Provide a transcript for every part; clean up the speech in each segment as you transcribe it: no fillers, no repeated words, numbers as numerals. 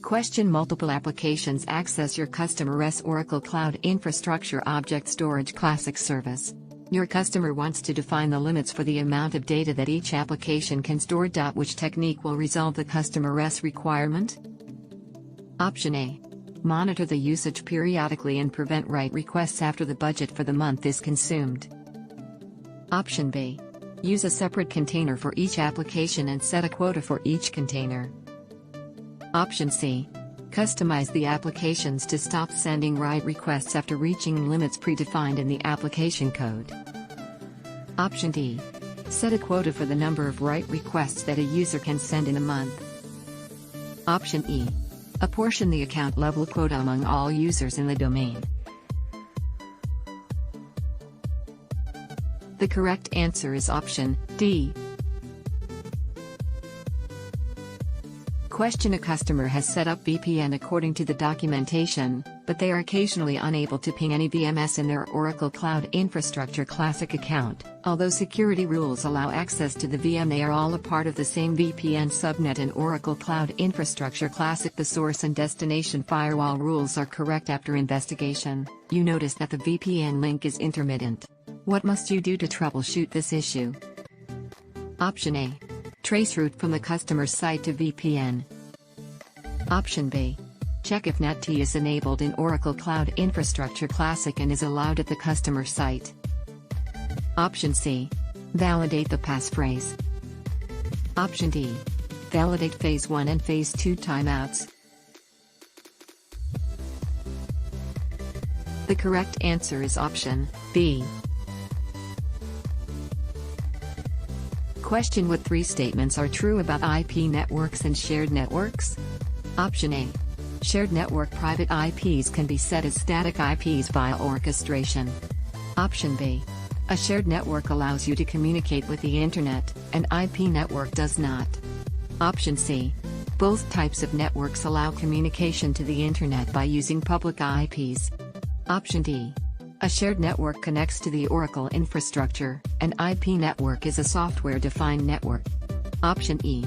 Question: multiple applications access your customer's Oracle Cloud Infrastructure Object Storage Classic service. Your customer wants to define the limits for the amount of data that each application can store. Which technique will resolve the customer's requirement? Option A. Monitor the usage periodically and prevent write requests after the budget for the month is consumed. Option B. Use a separate container for each application and set a quota for each container. Option C. Customize the applications to stop sending write requests after reaching limits predefined in the application code. Option D. Set a quota for the number of write requests that a user can send in a month. Option E. Apportion the account level quota among all users in the domain. The correct answer is option D. Question: a customer has set up VPN according to the documentation, but they are occasionally unable to ping any VMS in their Oracle Cloud Infrastructure Classic account. Although security rules allow access to the VM, they are all a part of the same VPN subnet in Oracle Cloud Infrastructure Classic. The source and destination firewall rules are correct. After investigation, you notice that the VPN link is intermittent. What must you do to troubleshoot this issue? Option A. Trace route from the customer's site to VPN. Option B. Check if NetT is enabled in Oracle Cloud Infrastructure Classic and is allowed at the customer site. Option C. Validate the passphrase. Option D. Validate Phase 1 and Phase 2 timeouts. The correct answer is option B. Question: what three statements are true about IP networks and shared networks? Option A. Shared network private IPs can be set as static IPs via orchestration. Option B. A shared network allows you to communicate with the Internet, an IP network does not. Option C. Both types of networks allow communication to the Internet by using public IPs. Option D. A shared network connects to the Oracle infrastructure. An IP network is a software-defined network. Option E.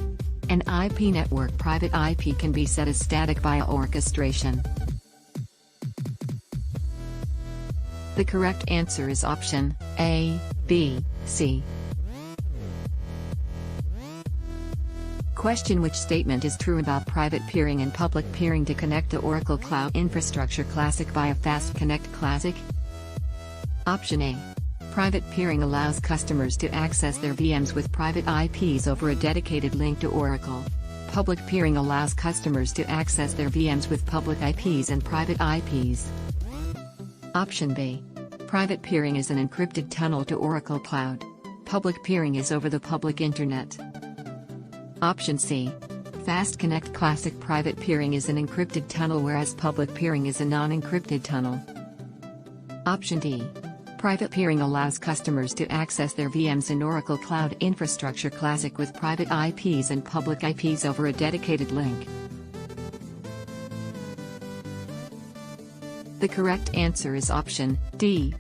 An IP network private IP can be set as static via orchestration. The correct answer is option A, B, C. Question: which statement is true about private peering and public peering to connect to Oracle Cloud Infrastructure Classic via Fast Connect Classic? Option A. Private peering allows customers to access their VMs with private IPs over a dedicated link to Oracle. Public peering allows customers to access their VMs with public IPs and private IPs. Option B. Private peering is an encrypted tunnel to Oracle Cloud. Public peering is over the public Internet. Option C. Fast Connect Classic private peering is an encrypted tunnel whereas public peering is a non-encrypted tunnel. Option D. Private peering allows customers to access their VMs in Oracle Cloud Infrastructure Classic with private IPs and public IPs over a dedicated link. The correct answer is option D.